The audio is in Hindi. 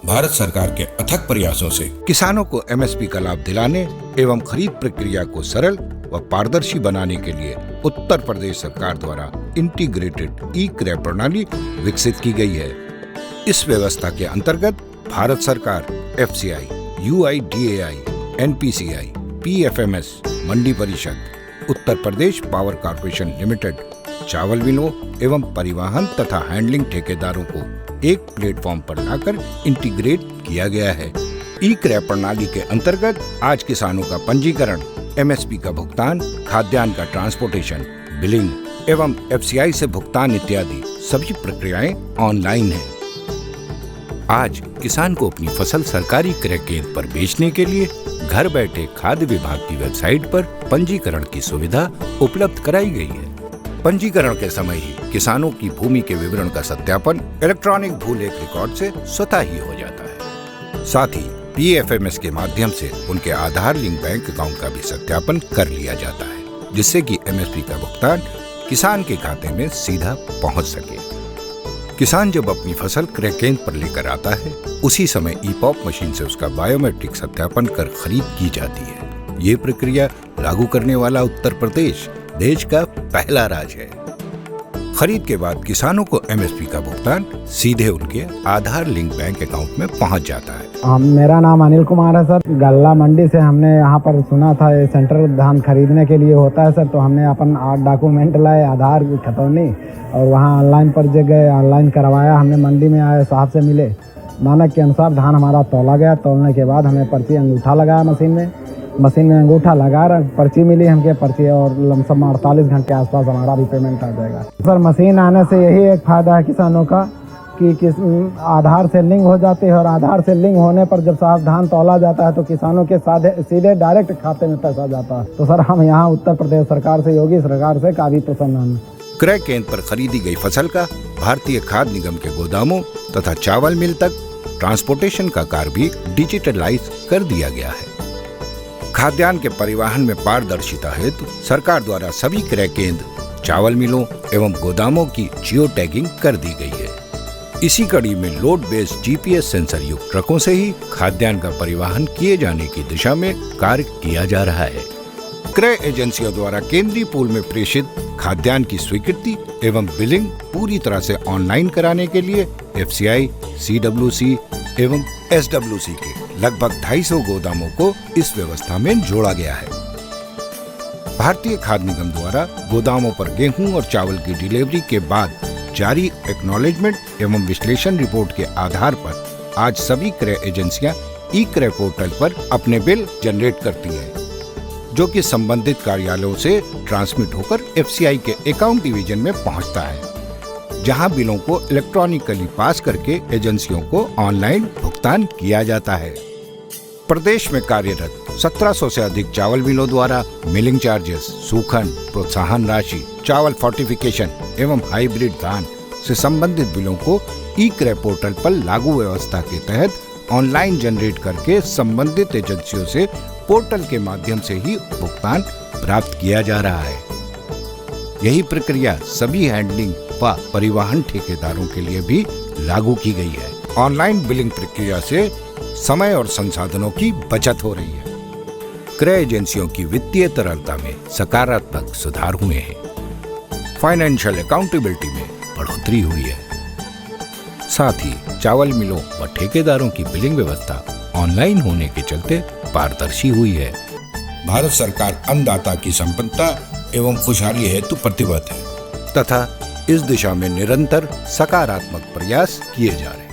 भारत सरकार के अथक प्रयासों से किसानों को एमएसपी का लाभ दिलाने एवं खरीद प्रक्रिया को सरल व पारदर्शी बनाने के लिए उत्तर प्रदेश सरकार द्वारा इंटीग्रेटेड ई क्रय प्रणाली विकसित की गई है। इस व्यवस्था के अंतर्गत भारत सरकार एफसीआई, यूआईडीएआई, एनपीसीआई, पीएफएमएस, मंडी परिषद, Uttar Pradesh power corporation limited, चावल मिलों एवं परिवहन तथा हैंडलिंग ठेकेदारों को एक प्लेटफॉर्म पर लाकर इंटीग्रेट किया गया है। ई क्रय प्रणाली के अंतर्गत आज किसानों का पंजीकरण, एमएसपी का भुगतान, खाद्यान्न का ट्रांसपोर्टेशन, बिलिंग एवं एफसीआई से भुगतान इत्यादि सभी प्रक्रियाएं ऑनलाइन हैं। आज किसान को अपनी फसल सरकारी क्रय केंद्र पर बेचने के लिए घर बैठे खाद्य विभाग की वेबसाइट पर पंजीकरण की सुविधा उपलब्ध कराई गई है। पंजीकरण के समय ही किसानों की भूमि के विवरण का सत्यापन इलेक्ट्रॉनिक भूलेख रिकॉर्ड से स्वतः ही हो जाता है। साथ ही पीएफएमएस के माध्यम से उनके आधार लिंक बैंक अकाउंट का भी सत्यापन कर लिया जाता है, जिससे कि एमएसपी का भुगतान किसान के खाते में सीधा पहुंच सके। किसान जब अपनी फसल क्रय केंद्र पर लेकर आता है, उसी समय ईपॉप मशीन से उसका बायोमेट्रिक सत्यापन कर खरीद की जाती है। ये प्रक्रिया लागू करने वाला उत्तर प्रदेश देश का पहला राज्य है। खरीद के बाद किसानों को एमएसपी का भुगतान सीधे उनके आधार लिंक बैंक अकाउंट में पहुंच जाता है। मेरा नाम अनिल कुमार है सर। गल्ला मंडी से हमने यहाँ पर सुना था ये सेंटर धान खरीदने के लिए होता है सर, तो हमने अपन डॉक्यूमेंट लाए, आधार खतौनी, और वहाँ ऑनलाइन पर गए, ऑनलाइन करवाया। हमने मंडी में आए, साहब से मिले, मानक के अनुसार धान हमारा तौला गया। तौलने के बाद हमें पर्ची अंगूठा लगाया मशीन में अंगूठा लगा, पर्ची मिली हमके पर्ची, और लमसम 48 घंटे के आसपास हमारा भी पेमेंट आ जाएगा सर। मशीन आने से यही एक फायदा है किसानों का कि आधार से लिंक हो जाती है, और आधार से लिंक होने पर जब साफ धान तौला जाता है तो किसानों के सीधे डायरेक्ट खाते में पैसा जाता है। तो सर हम यहाँ उत्तर प्रदेश सरकार से, योगी सरकार से काफी प्रसन्न हैं। क्रय केंद्र पर खरीदी गई फसल का भारतीय खाद्य निगम के गोदामों तथा चावल मिल तक ट्रांसपोर्टेशन का कार्य भी डिजिटलाइज कर दिया गया है। खाद्यान्न के परिवहन में पारदर्शिता हेतु सरकार द्वारा सभी क्रय केंद्र, चावल मिलों एवं गोदामों की जियो टैगिंग कर दी गई है। इसी कड़ी में लोड बेस्ड जीपीएस सेंसर युक्त ट्रकों से ही खाद्यान्न का परिवहन किए जाने की दिशा में कार्य किया जा रहा है। क्रय एजेंसियों द्वारा केंद्रीय पूल में प्रेषित खाद्यान्न की स्वीकृति एवं बिलिंग पूरी तरह से ऑनलाइन कराने के लिए एफसीआई, सीडब्ल्यूसी एवं एसडब्ल्यूसी के लगभग 250 गोदामों को इस व्यवस्था में जोड़ा गया है। भारतीय खाद्य निगम द्वारा गोदामों पर गेहूं और चावल की डिलीवरी के बाद जारी एक्नॉलेजमेंट एवं विश्लेषण रिपोर्ट के आधार पर आज सभी क्रय एजेंसियां ई क्रय पोर्टल पर अपने बिल जनरेट करती है, जो कि संबंधित कार्यालयों से ट्रांसमिट होकर एफसीआई के अकाउंट डिवीजन में पहुंचता है, जहां बिलों को इलेक्ट्रॉनिकली पास करके एजेंसियों को ऑनलाइन भुगतान किया जाता है। प्रदेश में कार्यरत 1700 से अधिक चावल मिलों द्वारा मिलिंग चार्जेस, सूखन, प्रोत्साहन राशि, चावल फोर्टिफिकेशन एवं हाइब्रिड धान से संबंधित बिलों को ई क्रय पोर्टल पर लागू व्यवस्था के तहत ऑनलाइन जनरेट करके संबंधित एजेंसियों से पोर्टल के माध्यम से ही भुगतान प्राप्त किया जा रहा है। यही प्रक्रिया सभी हैंडलिंग व परिवहन ठेकेदारों के लिए भी लागू की गई है। ऑनलाइन बिलिंग प्रक्रिया से समय और संसाधनों की बचत हो रही है। क्रय एजेंसियों की वित्तीय तरलता में सकारात्मक सुधार हुए हैं। फाइनेंशियल अकाउंटेबिलिटी में बढ़ोतरी हुई है। साथ ही चावल मिलों व ठेकेदारों की बिलिंग व्यवस्था ऑनलाइन होने के चलते पारदर्शी हुई है। भारत सरकार अन्नदाता की संपन्नता एवं खुशहाली हेतु प्रतिबद्ध है तथा इस दिशा में निरंतर सकारात्मक प्रयास किए जा रहे हैं।